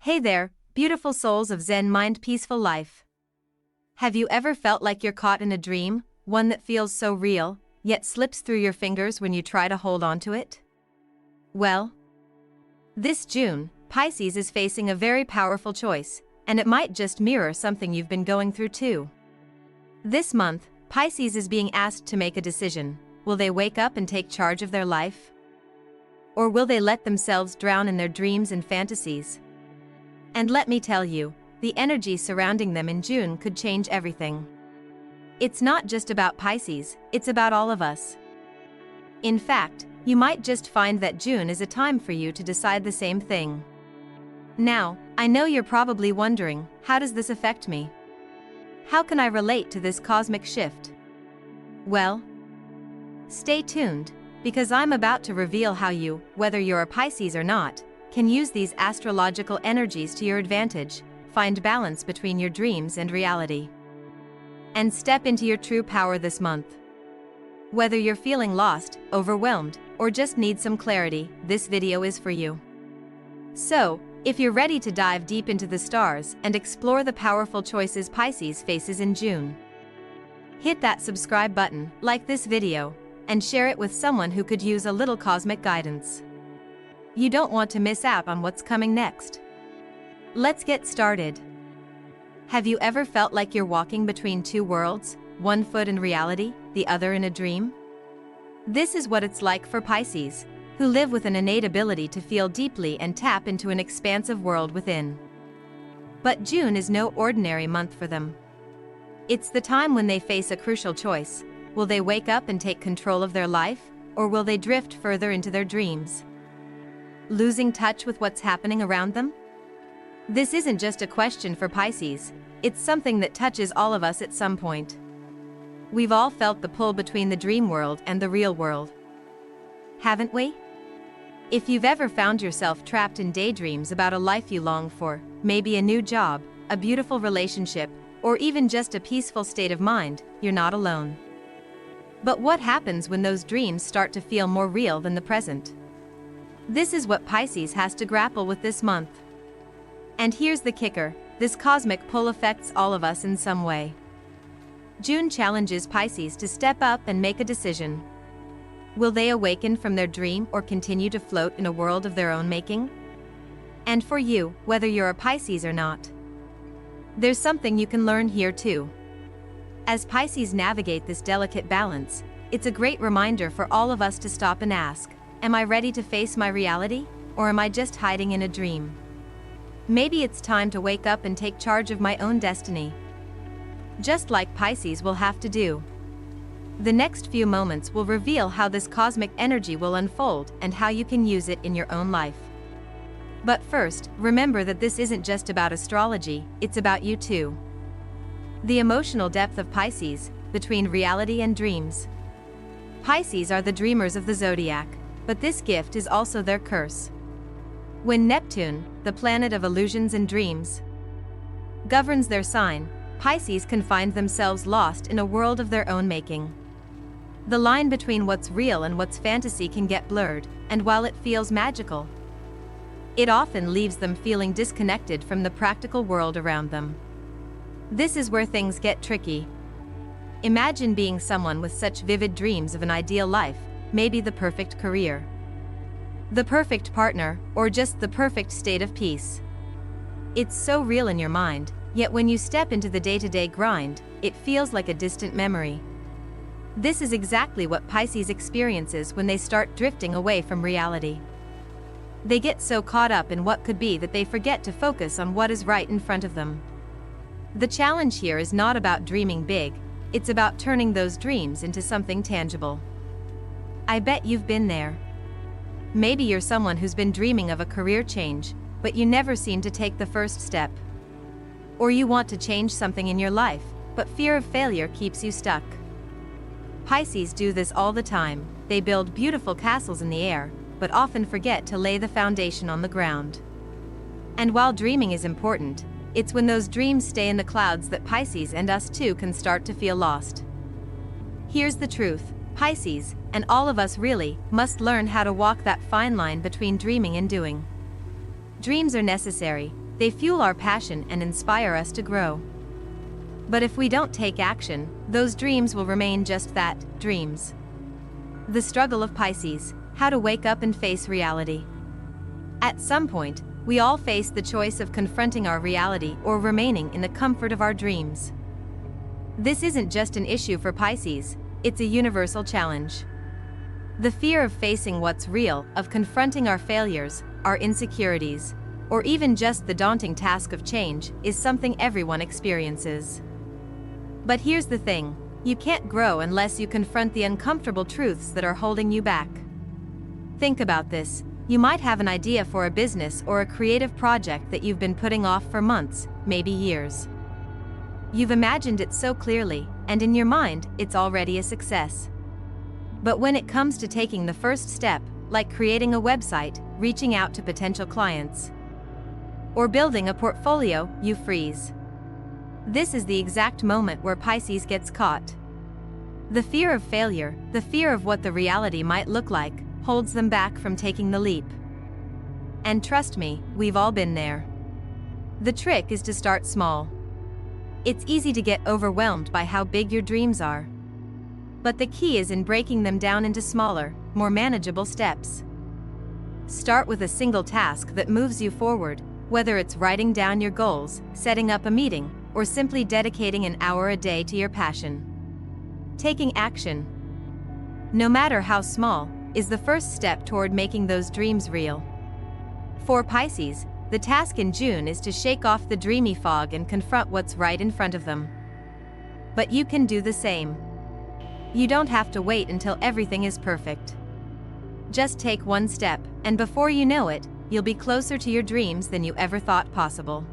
Hey there, beautiful souls of Zen mind peaceful life. Have you ever felt like you're caught in a dream, one that feels so real, yet slips through your fingers when you try to hold on to it? Well, this June, Pisces is facing a very powerful choice, and it might just mirror something you've been going through too. This month, Pisces is being asked to make a decision. Will they wake up and take charge of their life? Or will they let themselves drown in their dreams and fantasies? And let me tell you, the energy surrounding them in June could change everything. It's not just about Pisces, it's about all of us. In fact, you might just find that June is a time for you to decide the same thing. Now, I know you're probably wondering, how does this affect me? How can I relate to this cosmic shift? Well, stay tuned, because I'm about to reveal how you, whether you're a Pisces or not, can use these astrological energies to your advantage, find balance between your dreams and reality, and step into your true power this month. Whether you're feeling lost, overwhelmed, or just need some clarity, this video is for you. So, if you're ready to dive deep into the stars and explore the powerful choices Pisces faces in June, hit that subscribe button, like this video, and share it with someone who could use a little cosmic guidance. You don't want to miss out on what's coming next. Let's get started. Have you ever felt like you're walking between two worlds, one foot in reality, the other in a dream? This is what it's like for Pisces, who live with an innate ability to feel deeply and tap into an expansive world within. But June is no ordinary month for them. It's the time when they face a crucial choice. Will they wake up and take control of their life, or will they drift further into their dreams, losing touch with what's happening around them? This isn't just a question for Pisces, it's something that touches all of us at some point. We've all felt the pull between the dream world and the real world, haven't we? If you've ever found yourself trapped in daydreams about a life you long for, maybe a new job, a beautiful relationship, or even just a peaceful state of mind, you're not alone. But what happens when those dreams start to feel more real than the present? This is what Pisces has to grapple with this month. And here's the kicker, this cosmic pull affects all of us in some way. June challenges Pisces to step up and make a decision. Will they awaken from their dream or continue to float in a world of their own making? And for you, whether you're a Pisces or not, there's something you can learn here too. As Pisces navigate this delicate balance, it's a great reminder for all of us to stop and ask, am I ready to face my reality, or am I just hiding in a dream? Maybe it's time to wake up and take charge of my own destiny, just like Pisces will have to do. The next few moments will reveal how this cosmic energy will unfold and how you can use it in your own life. But first, remember that this isn't just about astrology, it's about you too. The emotional depth of Pisces, between reality and dreams. Pisces are the dreamers of the zodiac, but this gift is also their curse. When Neptune, the planet of illusions and dreams, governs their sign, Pisces can find themselves lost in a world of their own making. The line between what's real and what's fantasy can get blurred, and while it feels magical, it often leaves them feeling disconnected from the practical world around them. This is where things get tricky. Imagine being someone with such vivid dreams of an ideal life, maybe the perfect career, the perfect partner, or just the perfect state of peace. It's so real in your mind, yet when you step into the day-to-day grind, it feels like a distant memory. This is exactly what Pisces experiences when they start drifting away from reality. They get so caught up in what could be that they forget to focus on what is right in front of them. The challenge here is not about dreaming big, it's about turning those dreams into something tangible. I bet you've been there. Maybe you're someone who's been dreaming of a career change, but you never seem to take the first step. Or you want to change something in your life, but fear of failure keeps you stuck. Pisces do this all the time. They build beautiful castles in the air, but often forget to lay the foundation on the ground. And while dreaming is important, it's when those dreams stay in the clouds that Pisces and us too can start to feel lost. Here's the truth, Pisces, and all of us really, must learn how to walk that fine line between dreaming and doing. Dreams are necessary, They fuel our passion and inspire us to grow. But if we don't take action, those dreams will remain just that, dreams. The struggle of Pisces, how to wake up and face reality. At some point, we all face the choice of confronting our reality or remaining in the comfort of our dreams. This isn't just an issue for Pisces, it's a universal challenge. The fear of facing what's real, of confronting our failures, our insecurities, or even just the daunting task of change, is something everyone experiences. But here's the thing, you can't grow unless you confront the uncomfortable truths that are holding you back. Think about this, you might have an idea for a business or a creative project that you've been putting off for months, maybe years. You've imagined it so clearly, and in your mind, it's already a success. But when it comes to taking the first step, like creating a website, reaching out to potential clients, or building a portfolio, you freeze. This is the exact moment where Pisces gets caught. The fear of failure, the fear of what the reality might look like, holds them back from taking the leap. And trust me, we've all been there. The trick is to start small. It's easy to get overwhelmed by how big your dreams are. But the key is in breaking them down into smaller, more manageable steps. Start with a single task that moves you forward, whether it's writing down your goals, setting up a meeting, or simply dedicating an hour a day to your passion. Taking action, no matter how small, is the first step toward making those dreams real. For Pisces, the task in June is to shake off the dreamy fog and confront what's right in front of them. But you can do the same. You don't have to wait until everything is perfect. Just take one step, and before you know it, you'll be closer to your dreams than you ever thought possible.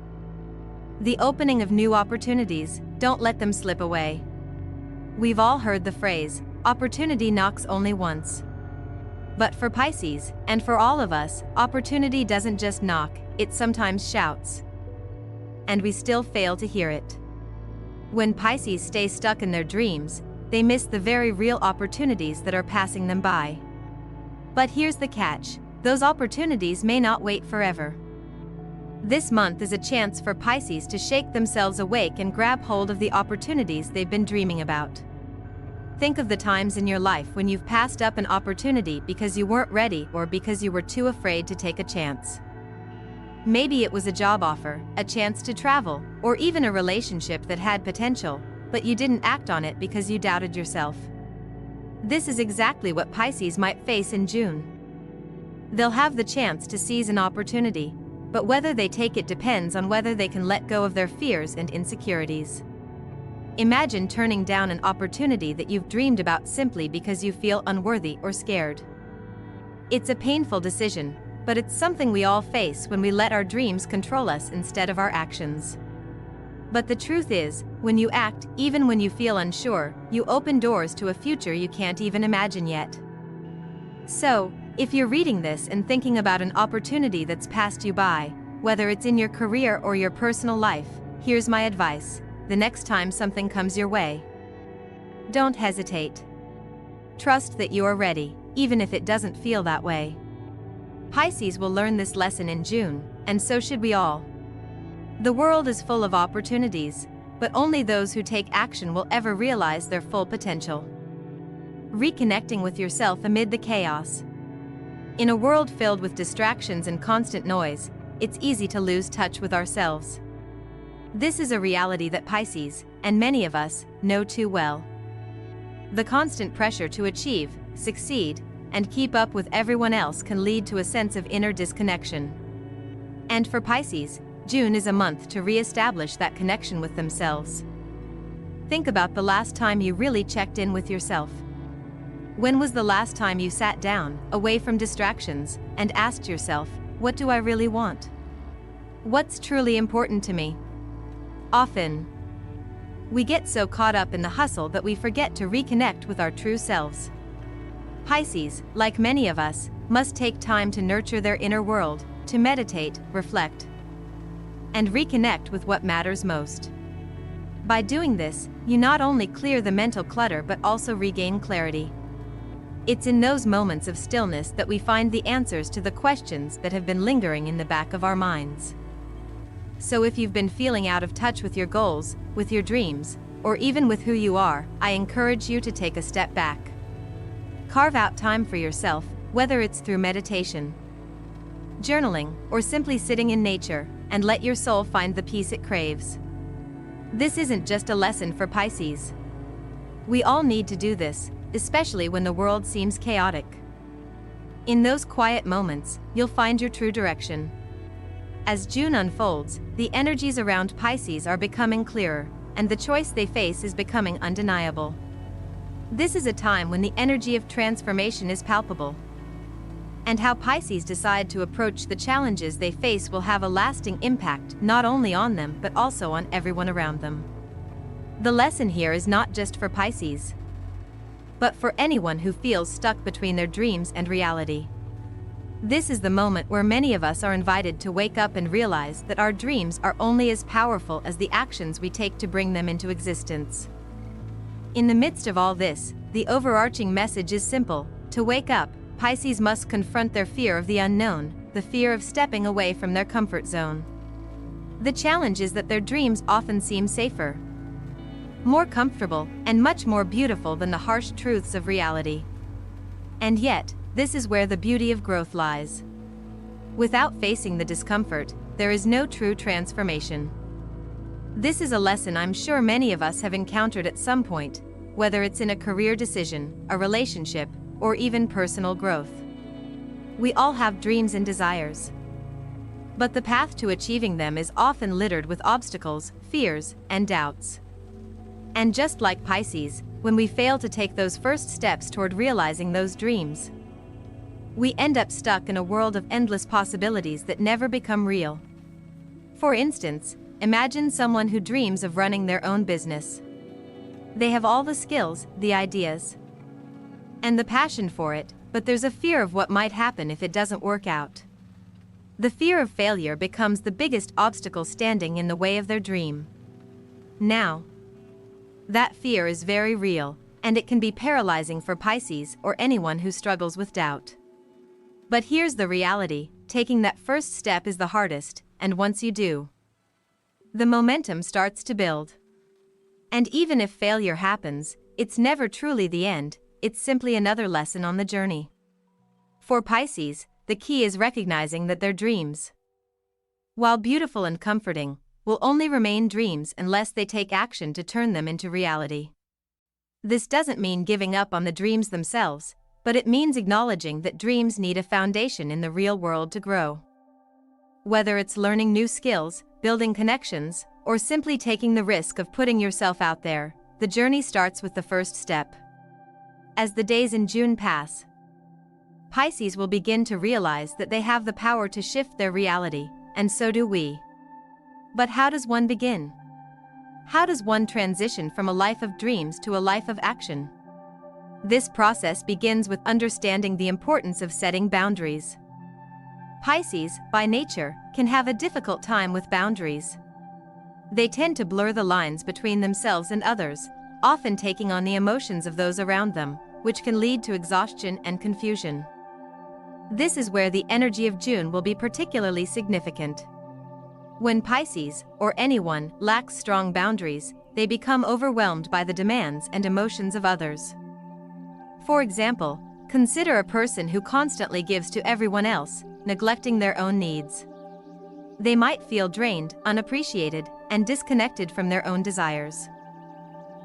The opening of new opportunities, don't let them slip away. We've all heard the phrase, opportunity knocks only once. But for Pisces, and for all of us, opportunity doesn't just knock, it sometimes shouts. And we still fail to hear it. When Pisces stay stuck in their dreams, they miss the very real opportunities that are passing them by. But here's the catch, those opportunities may not wait forever. This month is a chance for Pisces to shake themselves awake and grab hold of the opportunities they've been dreaming about. Think of the times in your life when you've passed up an opportunity because you weren't ready or because you were too afraid to take a chance. Maybe it was a job offer, a chance to travel, or even a relationship that had potential, but you didn't act on it because you doubted yourself. This is exactly what Pisces might face in June. They'll have the chance to seize an opportunity, but whether they take it depends on whether they can let go of their fears and insecurities. Imagine turning down an opportunity that you've dreamed about simply because you feel unworthy or scared. It's a painful decision, but it's something we all face when we let our dreams control us instead of our actions. But the truth is, when you act, even when you feel unsure, you open doors to a future you can't even imagine yet. So, if you're reading this and thinking about an opportunity that's passed you by, whether it's in your career or your personal life, here's my advice. The next time something comes your way, don't hesitate. Trust that you are ready, even if it doesn't feel that way. Pisces will learn this lesson in June, and so should we all. The world is full of opportunities, but only those who take action will ever realize their full potential. Reconnecting with yourself amid the chaos. In a world filled with distractions and constant noise, it's easy to lose touch with ourselves. This is a reality that Pisces, and many of us, know too well. The constant pressure to achieve, succeed, and keep up with everyone else can lead to a sense of inner disconnection. And for Pisces, June is a month to re-establish that connection with themselves. Think about the last time you really checked in with yourself. When was the last time you sat down, away from distractions, and asked yourself, what do I really want? What's truly important to me? Often, we get so caught up in the hustle that we forget to reconnect with our true selves. Pisces, like many of us, must take time to nurture their inner world, to meditate, reflect, and reconnect with what matters most. By doing this, you not only clear the mental clutter but also regain clarity. It's in those moments of stillness that we find the answers to the questions that have been lingering in the back of our minds. So if you've been feeling out of touch with your goals, with your dreams, or even with who you are, I encourage you to take a step back. Carve out time for yourself, whether it's through meditation, journaling, or simply sitting in nature, and let your soul find the peace it craves. This isn't just a lesson for Pisces. We all need to do this, especially when the world seems chaotic. In those quiet moments, you'll find your true direction. As June unfolds, the energies around Pisces are becoming clearer, and the choice they face is becoming undeniable. This is a time when the energy of transformation is palpable. And how Pisces decide to approach the challenges they face will have a lasting impact not only on them but also on everyone around them. The lesson here is not just for Pisces, but for anyone who feels stuck between their dreams and reality. This is the moment where many of us are invited to wake up and realize that our dreams are only as powerful as the actions we take to bring them into existence. In the midst of all this, the overarching message is simple: to wake up, Pisces must confront their fear of the unknown, the fear of stepping away from their comfort zone. The challenge is that their dreams often seem safer, more comfortable, and much more beautiful than the harsh truths of reality. And yet, this is where the beauty of growth lies. Without facing the discomfort, there is no true transformation. This is a lesson I'm sure many of us have encountered at some point, whether it's in a career decision, a relationship, or even personal growth. We all have dreams and desires, but the path to achieving them is often littered with obstacles, fears, and doubts. And just like Pisces, when we fail to take those first steps toward realizing those dreams, we end up stuck in a world of endless possibilities that never become real. For instance, imagine someone who dreams of running their own business. They have all the skills, the ideas, and the passion for it, but there's a fear of what might happen if it doesn't work out. The fear of failure becomes the biggest obstacle standing in the way of their dream. Now, that fear is very real, and it can be paralyzing for Pisces or anyone who struggles with doubt. But here's the reality: taking that first step is the hardest, and once you do, the momentum starts to build. And even if failure happens, it's never truly the end, it's simply another lesson on the journey. For Pisces, the key is recognizing that their dreams, while beautiful and comforting, will only remain dreams unless they take action to turn them into reality. This doesn't mean giving up on the dreams themselves, but it means acknowledging that dreams need a foundation in the real world to grow. Whether it's learning new skills, building connections, or simply taking the risk of putting yourself out there, the journey starts with the first step. As the days in June pass, Pisces will begin to realize that they have the power to shift their reality, and so do we. But how does one begin? How does one transition from a life of dreams to a life of action? This process begins with understanding the importance of setting boundaries. Pisces, by nature, can have a difficult time with boundaries. They tend to blur the lines between themselves and others, often taking on the emotions of those around them, which can lead to exhaustion and confusion. This is where the energy of June will be particularly significant. When Pisces, or anyone, lacks strong boundaries, they become overwhelmed by the demands and emotions of others. For example, consider a person who constantly gives to everyone else, neglecting their own needs. They might feel drained, unappreciated, and disconnected from their own desires.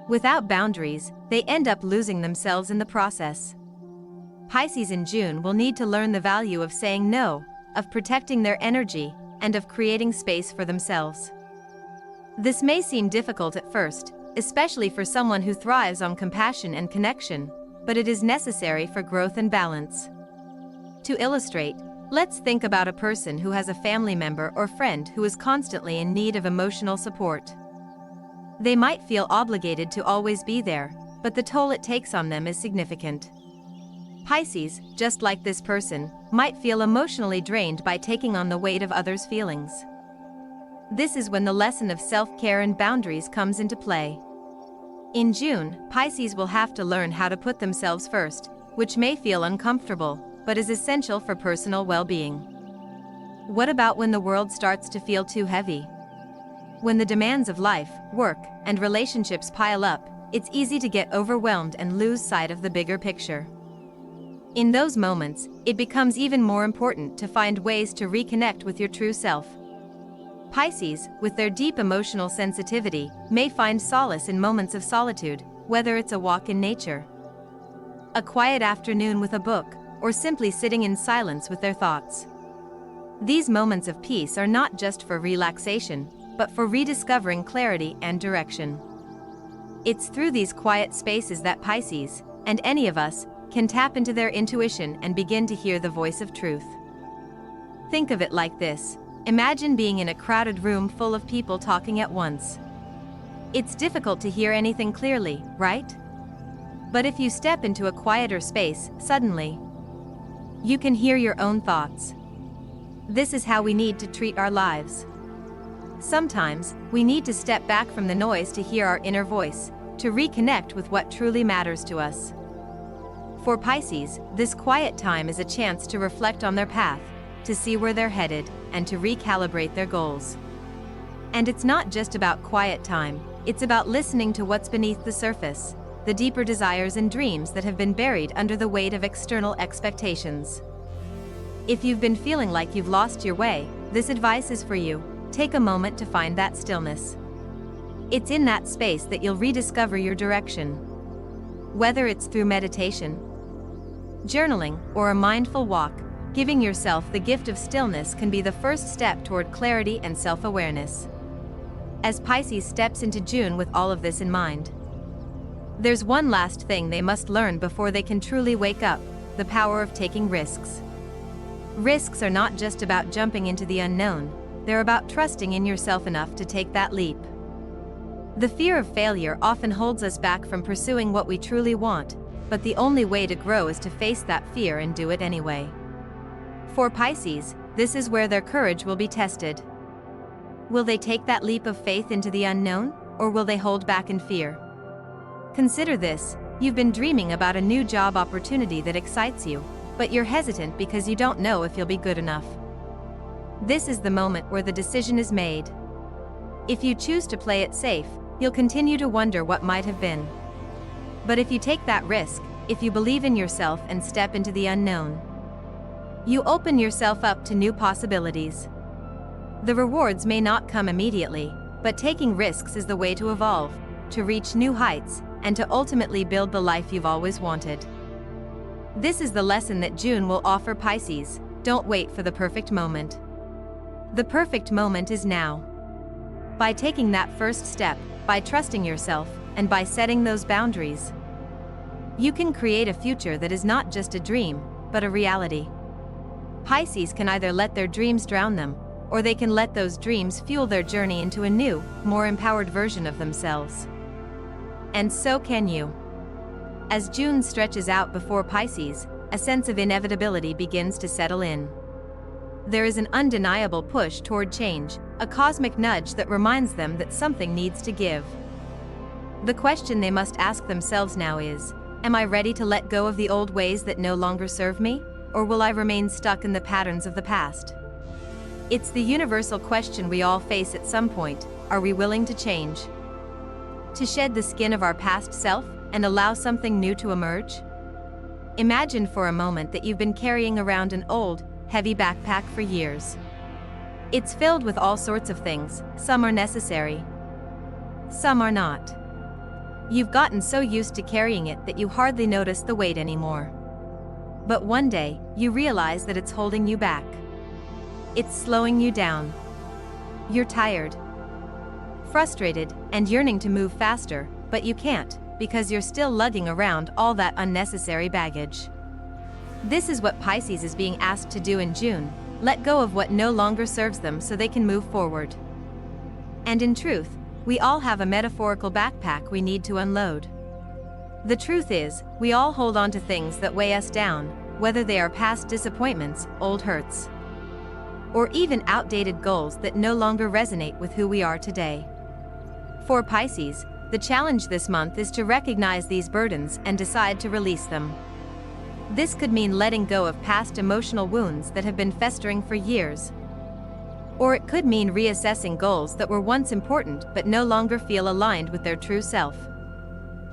Without boundaries, they end up losing themselves in the process. Pisces in June will need to learn the value of saying no, of protecting their energy, and of creating space for themselves. This may seem difficult at first, especially for someone who thrives on compassion and connection, but it is necessary for growth and balance. To illustrate, let's think about a person who has a family member or friend who is constantly in need of emotional support. They might feel obligated to always be there, but the toll it takes on them is significant. Pisces, just like this person, might feel emotionally drained by taking on the weight of others' feelings. This is when the lesson of self-care and boundaries comes into play. In June, Pisces will have to learn how to put themselves first, which may feel uncomfortable, but is essential for personal well-being. What about when the world starts to feel too heavy? When the demands of life, work, and relationships pile up, it's easy to get overwhelmed and lose sight of the bigger picture. In those moments, it becomes even more important to find ways to reconnect with your true self. Pisces, with their deep emotional sensitivity, may find solace in moments of solitude, whether it's a walk in nature, a quiet afternoon with a book, or simply sitting in silence with their thoughts. These moments of peace are not just for relaxation, but for rediscovering clarity and direction. It's through these quiet spaces that Pisces, and any of us, can tap into their intuition and begin to hear the voice of truth. Think of it like this. Imagine being in a crowded room full of people talking at once. It's difficult to hear anything clearly, right? But if you step into a quieter space, suddenly, you can hear your own thoughts. This is how we need to treat our lives. Sometimes, we need to step back from the noise to hear our inner voice, to reconnect with what truly matters to us. For Pisces, this quiet time is a chance to reflect on their path, to see where they're headed, and to recalibrate their goals. And it's not just about quiet time, it's about listening to what's beneath the surface, the deeper desires and dreams that have been buried under the weight of external expectations. If you've been feeling like you've lost your way, this advice is for you. Take a moment to find that stillness. It's in that space that you'll rediscover your direction. Whether it's through meditation, journaling, or a mindful walk, giving yourself the gift of stillness can be the first step toward clarity and self-awareness. As Pisces steps into June with all of this in mind, there's one last thing they must learn before they can truly wake up: the power of taking risks. Risks are not just about jumping into the unknown, they're about trusting in yourself enough to take that leap. The fear of failure often holds us back from pursuing what we truly want, but the only way to grow is to face that fear and do it anyway. For Pisces, this is where their courage will be tested. Will they take that leap of faith into the unknown, or will they hold back in fear? Consider this: you've been dreaming about a new job opportunity that excites you, but you're hesitant because you don't know if you'll be good enough. This is the moment where the decision is made. If you choose to play it safe, you'll continue to wonder what might have been. But if you take that risk, if you believe in yourself and step into the unknown, you open yourself up to new possibilities. The rewards may not come immediately, but taking risks is the way to evolve, to reach new heights, and to ultimately build the life you've always wanted. This is the lesson that June will offer Pisces: don't wait for the perfect moment. The perfect moment is now. By taking that first step, by trusting yourself, and by setting those boundaries, you can create a future that is not just a dream, but a reality. Pisces can either let their dreams drown them, or they can let those dreams fuel their journey into a new, more empowered version of themselves. And so can you. As June stretches out before Pisces, a sense of inevitability begins to settle in. There is an undeniable push toward change, a cosmic nudge that reminds them that something needs to give. The question they must ask themselves now is: am I ready to let go of the old ways that no longer serve me, or will I remain stuck in the patterns of the past? It's the universal question we all face at some point: are we willing to change? To shed the skin of our past self and allow something new to emerge? Imagine for a moment that you've been carrying around an old, heavy backpack for years. It's filled with all sorts of things. Some are necessary, some are not. You've gotten so used to carrying it that you hardly notice the weight anymore. But one day, you realize that it's holding you back. It's slowing you down. You're tired, frustrated, and yearning to move faster, but you can't, because you're still lugging around all that unnecessary baggage. This is what Pisces is being asked to do in June: let go of what no longer serves them so they can move forward. And in truth, we all have a metaphorical backpack we need to unload. The truth is, we all hold on to things that weigh us down, whether they are past disappointments, old hurts, or even outdated goals that no longer resonate with who we are today. For Pisces, the challenge this month is to recognize these burdens and decide to release them. This could mean letting go of past emotional wounds that have been festering for years. Or it could mean reassessing goals that were once important but no longer feel aligned with their true self.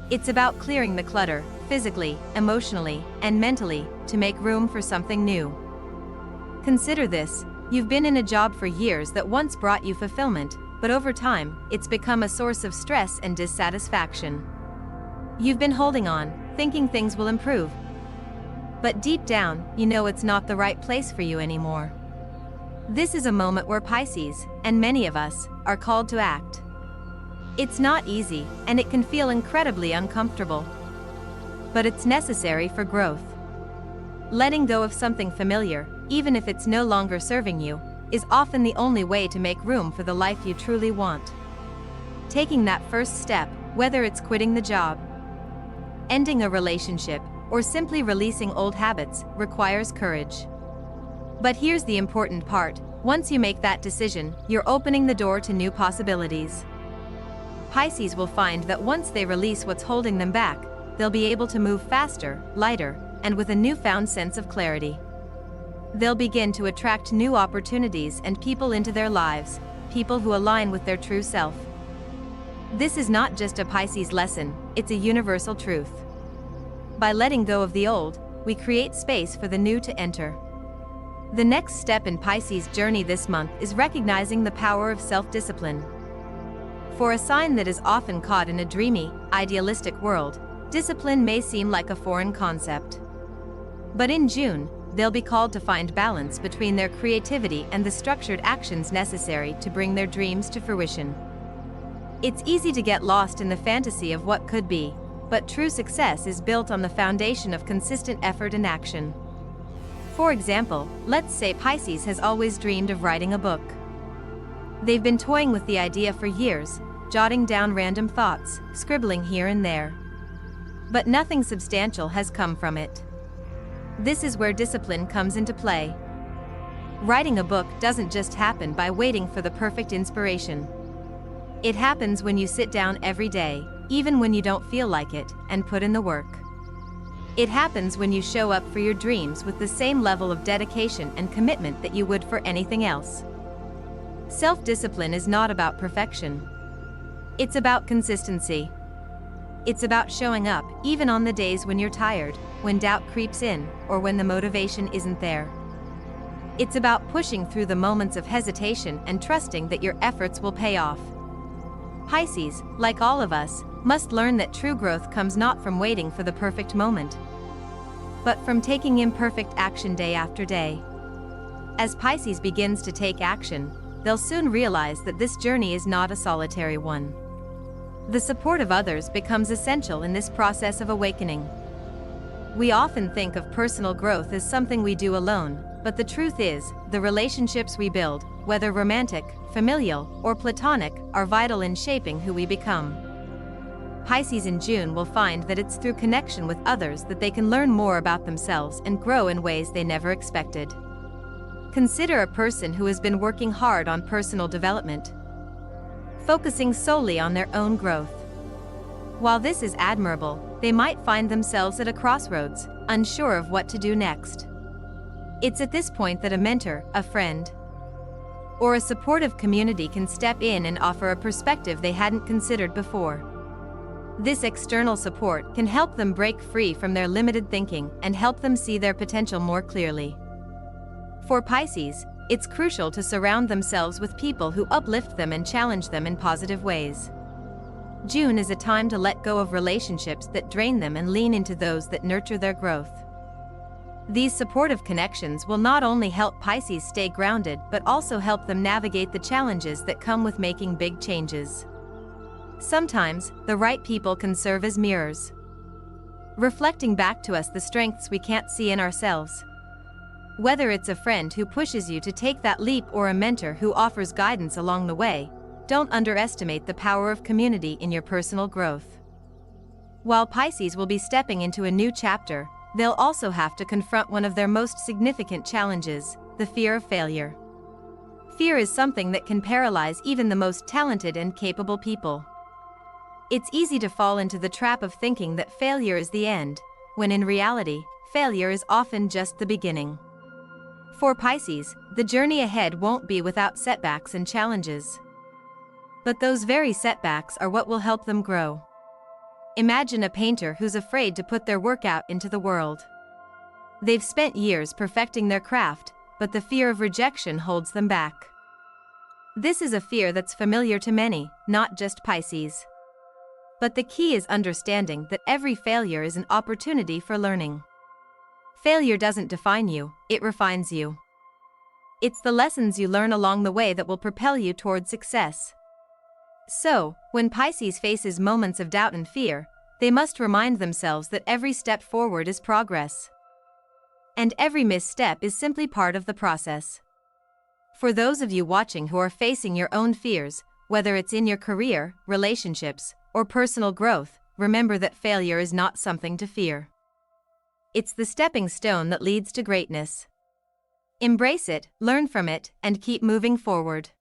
It's about clearing the clutter, physically, emotionally, and mentally, to make room for something new. Consider this: you've been in a job for years that once brought you fulfillment, but over time, it's become a source of stress and dissatisfaction. You've been holding on, thinking things will improve. But deep down, you know it's not the right place for you anymore. This is a moment where Pisces, and many of us, are called to act. It's not easy, and it can feel incredibly uncomfortable. But it's necessary for growth. Letting go of something familiar, even if it's no longer serving you, is often the only way to make room for the life you truly want. Taking that first step, whether it's quitting the job, ending a relationship, or simply releasing old habits, requires courage. But here's the important part: once you make that decision, you're opening the door to new possibilities. Pisces will find that once they release what's holding them back, they'll be able to move faster, lighter, and with a newfound sense of clarity. They'll begin to attract new opportunities and people into their lives, people who align with their true self. This is not just a Pisces lesson, it's a universal truth. By letting go of the old, we create space for the new to enter. The next step in Pisces' journey this month is recognizing the power of self-discipline. For a sign that is often caught in a dreamy, idealistic world, discipline may seem like a foreign concept. But in June, they'll be called to find balance between their creativity and the structured actions necessary to bring their dreams to fruition. It's easy to get lost in the fantasy of what could be, but true success is built on the foundation of consistent effort and action. For example, let's say Pisces has always dreamed of writing a book. They've been toying with the idea for years, jotting down random thoughts, scribbling here and there. But nothing substantial has come from it. This is where discipline comes into play. Writing a book doesn't just happen by waiting for the perfect inspiration. It happens when you sit down every day, even when you don't feel like it, and put in the work. It happens when you show up for your dreams with the same level of dedication and commitment that you would for anything else. Self-discipline is not about perfection. It's about consistency. It's about showing up, even on the days when you're tired, when doubt creeps in, or when the motivation isn't there. It's about pushing through the moments of hesitation and trusting that your efforts will pay off. Pisces, like all of us, must learn that true growth comes not from waiting for the perfect moment, but from taking imperfect action day after day. As Pisces begins to take action, they'll soon realize that this journey is not a solitary one. The support of others becomes essential in this process of awakening. We often think of personal growth as something we do alone, but the truth is, the relationships we build, whether romantic, familial, or platonic, are vital in shaping who we become. Pisces in June will find that it's through connection with others that they can learn more about themselves and grow in ways they never expected. Consider a person who has been working hard on personal development, focusing solely on their own growth. While this is admirable, they might find themselves at a crossroads, unsure of what to do next. It's at this point that a mentor, a friend, or a supportive community can step in and offer a perspective they hadn't considered before. This external support can help them break free from their limited thinking and help them see their potential more clearly. For Pisces, it's crucial to surround themselves with people who uplift them and challenge them in positive ways. June is a time to let go of relationships that drain them and lean into those that nurture their growth. These supportive connections will not only help Pisces stay grounded but also help them navigate the challenges that come with making big changes. Sometimes, the right people can serve as mirrors, reflecting back to us the strengths we can't see in ourselves. Whether it's a friend who pushes you to take that leap or a mentor who offers guidance along the way, don't underestimate the power of community in your personal growth. While Pisces will be stepping into a new chapter, they'll also have to confront one of their most significant challenges, the fear of failure. Fear is something that can paralyze even the most talented and capable people. It's easy to fall into the trap of thinking that failure is the end, when in reality, failure is often just the beginning. For Pisces, the journey ahead won't be without setbacks and challenges. But those very setbacks are what will help them grow. Imagine a painter who's afraid to put their work out into the world. They've spent years perfecting their craft, but the fear of rejection holds them back. This is a fear that's familiar to many, not just Pisces. But the key is understanding that every failure is an opportunity for learning. Failure doesn't define you, it refines you. It's the lessons you learn along the way that will propel you toward success. So, when Pisces faces moments of doubt and fear, they must remind themselves that every step forward is progress. And every misstep is simply part of the process. For those of you watching who are facing your own fears, whether it's in your career, relationships, or personal growth, remember that failure is not something to fear. It's the stepping stone that leads to greatness. Embrace it, learn from it, and keep moving forward.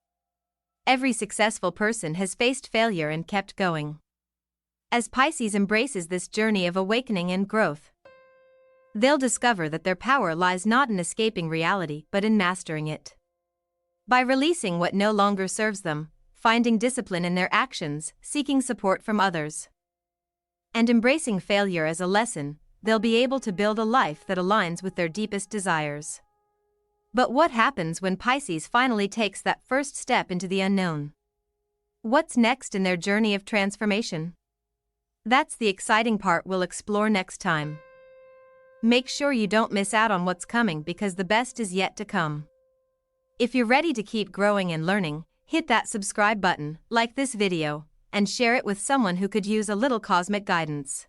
Every successful person has faced failure and kept going. As Pisces embraces this journey of awakening and growth, they'll discover that their power lies not in escaping reality but in mastering it. By releasing what no longer serves them, finding discipline in their actions, seeking support from others, and embracing failure as a lesson, they'll be able to build a life that aligns with their deepest desires. But what happens when Pisces finally takes that first step into the unknown? What's next in their journey of transformation? That's the exciting part we'll explore next time. Make sure you don't miss out on what's coming because the best is yet to come. If you're ready to keep growing and learning, hit that subscribe button, like this video, and share it with someone who could use a little cosmic guidance.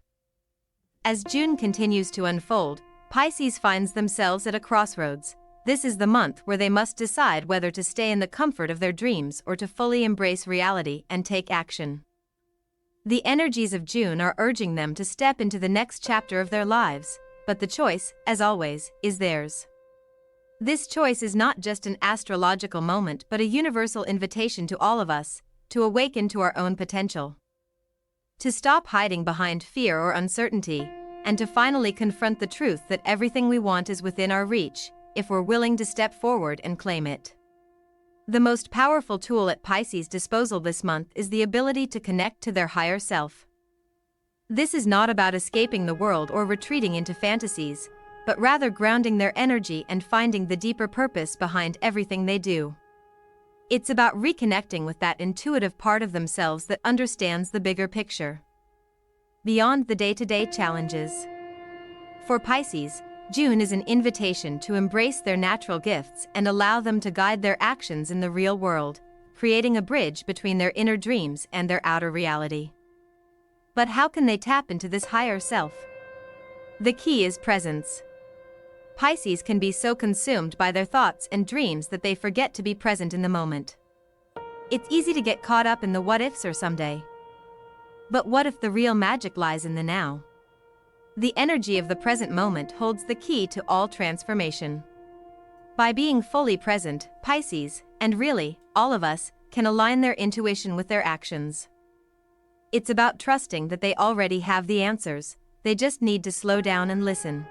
As June continues to unfold, Pisces finds themselves at a crossroads. This is the month where they must decide whether to stay in the comfort of their dreams or to fully embrace reality and take action. The energies of June are urging them to step into the next chapter of their lives, but the choice, as always, is theirs. This choice is not just an astrological moment but a universal invitation to all of us, to awaken to our own potential. To stop hiding behind fear or uncertainty, and to finally confront the truth that everything we want is within our reach, if we're willing to step forward and claim it. The most powerful tool at Pisces' disposal this month is the ability to connect to their higher self. This is not about escaping the world or retreating into fantasies, but rather grounding their energy and finding the deeper purpose behind everything they do. It's about reconnecting with that intuitive part of themselves that understands the bigger picture, beyond the day-to-day challenges. For Pisces, June is an invitation to embrace their natural gifts and allow them to guide their actions in the real world, creating a bridge between their inner dreams and their outer reality. But how can they tap into this higher self? The key is presence. Pisces can be so consumed by their thoughts and dreams that they forget to be present in the moment. It's easy to get caught up in the what-ifs or someday. But what if the real magic lies in the now? The energy of the present moment holds the key to all transformation. By being fully present, Pisces, and really, all of us, can align their intuition with their actions. It's about trusting that they already have the answers, they just need to slow down and listen.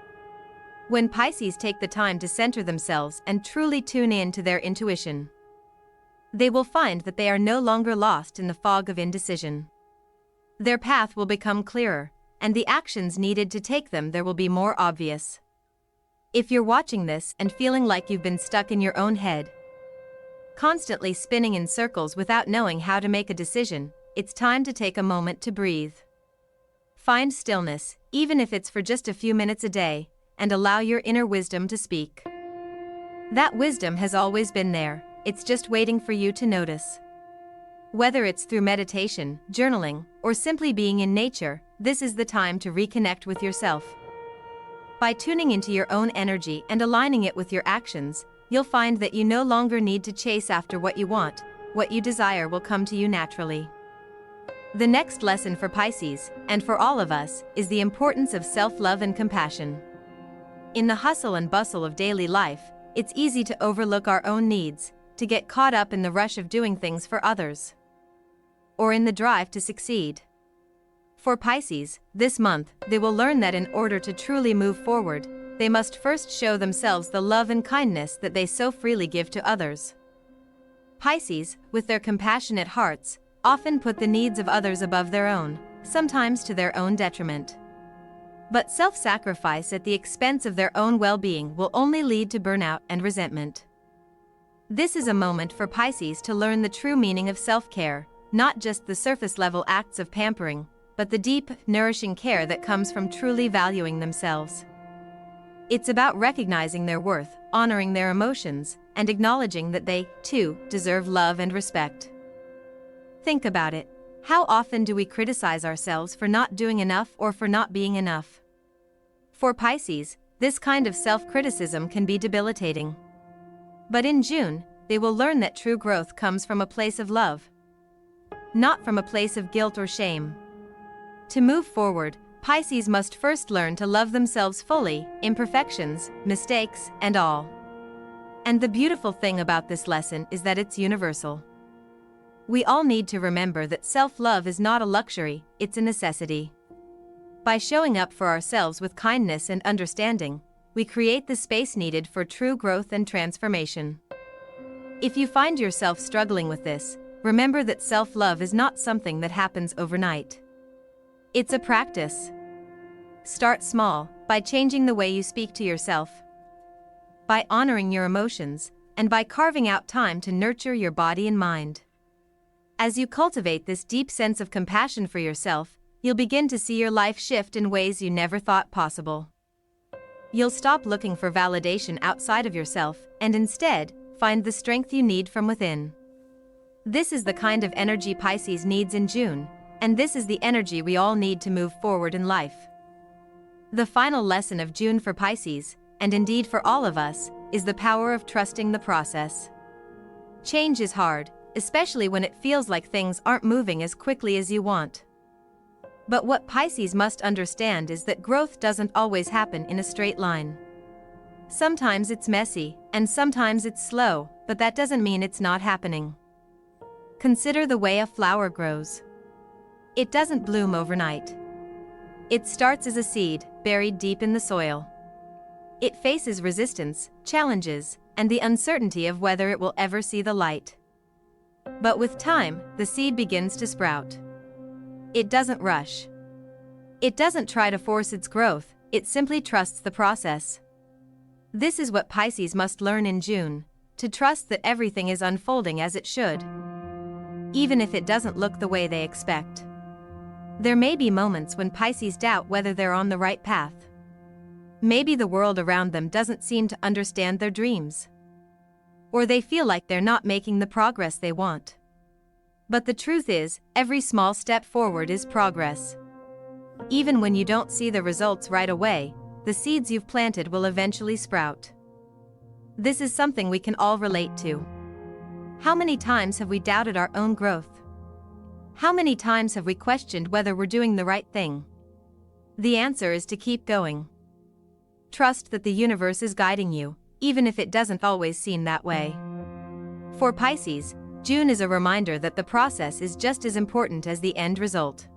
When Pisces take the time to center themselves and truly tune in to their intuition, they will find that they are no longer lost in the fog of indecision. Their path will become clearer, and the actions needed to take them there will be more obvious. If you're watching this and feeling like you've been stuck in your own head, constantly spinning in circles without knowing how to make a decision, it's time to take a moment to breathe. Find stillness, even if it's for just a few minutes a day, and allow your inner wisdom to speak. That wisdom has always been there, it's just waiting for you to notice. Whether it's through meditation, journaling, or simply being in nature, this is the time to reconnect with yourself. By tuning into your own energy and aligning it with your actions, you'll find that you no longer need to chase after what you want, what you desire will come to you naturally. The next lesson for Pisces, and for all of us, is the importance of self-love and compassion. In the hustle and bustle of daily life, it's easy to overlook our own needs, to get caught up in the rush of doing things for others, or in the drive to succeed. For Pisces, this month, they will learn that in order to truly move forward, they must first show themselves the love and kindness that they so freely give to others. Pisces, with their compassionate hearts, often put the needs of others above their own, sometimes to their own detriment. But self-sacrifice at the expense of their own well-being will only lead to burnout and resentment. This is a moment for Pisces to learn the true meaning of self-care, not just the surface-level acts of pampering, but the deep, nourishing care that comes from truly valuing themselves. It's about recognizing their worth, honoring their emotions, and acknowledging that they, too, deserve love and respect. Think about it. How often do we criticize ourselves for not doing enough or for not being enough? For Pisces, this kind of self-criticism can be debilitating. But in June, they will learn that true growth comes from a place of love, not from a place of guilt or shame. To move forward, Pisces must first learn to love themselves fully, imperfections, mistakes, and all. And the beautiful thing about this lesson is that it's universal. We all need to remember that self-love is not a luxury, it's a necessity. By showing up for ourselves with kindness and understanding, we create the space needed for true growth and transformation. If you find yourself struggling with this, remember that self-love is not something that happens overnight. It's a practice. Start small, by changing the way you speak to yourself, by honoring your emotions, and by carving out time to nurture your body and mind. As you cultivate this deep sense of compassion for yourself, you'll begin to see your life shift in ways you never thought possible. You'll stop looking for validation outside of yourself and instead find the strength you need from within. This is the kind of energy Pisces needs in June, and this is the energy we all need to move forward in life. The final lesson of June for Pisces, and indeed for all of us, is the power of trusting the process. Change is hard, especially when it feels like things aren't moving as quickly as you want. But what Pisces must understand is that growth doesn't always happen in a straight line. Sometimes it's messy, and sometimes it's slow, but that doesn't mean it's not happening. Consider the way a flower grows. It doesn't bloom overnight. It starts as a seed, buried deep in the soil. It faces resistance, challenges, and the uncertainty of whether it will ever see the light. But with time, the seed begins to sprout. It doesn't rush. It doesn't try to force its growth, it simply trusts the process. This is what Pisces must learn in June, to trust that everything is unfolding as it should, even if it doesn't look the way they expect. There may be moments when Pisces doubt whether they're on the right path. Maybe the world around them doesn't seem to understand their dreams, or they feel like they're not making the progress they want. But the truth is, every small step forward is progress. Even when you don't see the results right away, the seeds you've planted will eventually sprout. This is something we can all relate to. How many times have we doubted our own growth? How many times have we questioned whether we're doing the right thing? The answer is to keep going. Trust that the universe is guiding you, even if it doesn't always seem that way. For Pisces, June is a reminder that the process is just as important as the end result.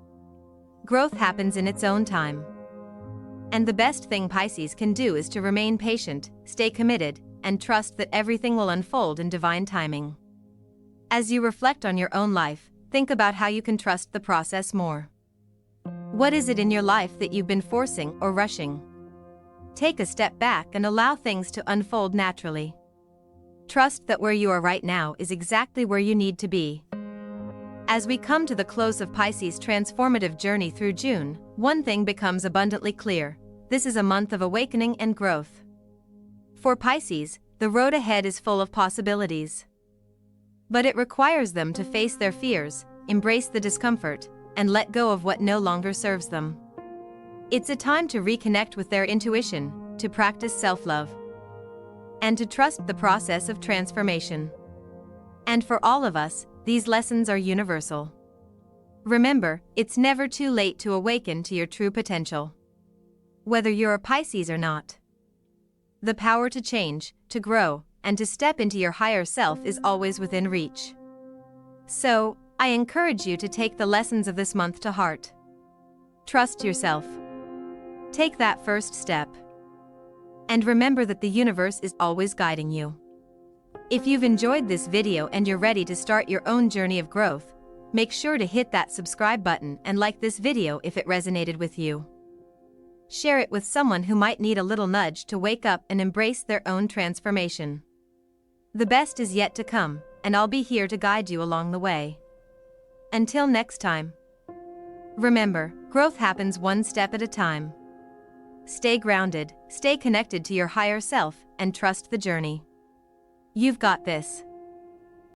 Growth happens in its own time. And the best thing Pisces can do is to remain patient, stay committed, and trust that everything will unfold in divine timing. As you reflect on your own life, think about how you can trust the process more. What is it in your life that you've been forcing or rushing? Take a step back and allow things to unfold naturally. Trust that where you are right now is exactly where you need to be. As we come to the close of Pisces' transformative journey through June, one thing becomes abundantly clear: this is a month of awakening and growth. For Pisces, the road ahead is full of possibilities. But it requires them to face their fears, embrace the discomfort, and let go of what no longer serves them. It's a time to reconnect with their intuition, to practice self-love, and to trust the process of transformation. And for all of us, these lessons are universal. Remember, it's never too late to awaken to your true potential. Whether you're a Pisces or not, the power to change, to grow, and to step into your higher self is always within reach. So, I encourage you to take the lessons of this month to heart. Trust yourself. Take that first step. And remember that the universe is always guiding you. If you've enjoyed this video and you're ready to start your own journey of growth, make sure to hit that subscribe button and like this video if it resonated with you. Share it with someone who might need a little nudge to wake up and embrace their own transformation. The best is yet to come, and I'll be here to guide you along the way. Until next time. Remember, growth happens one step at a time. Stay grounded, stay connected to your higher self, and trust the journey. You've got this.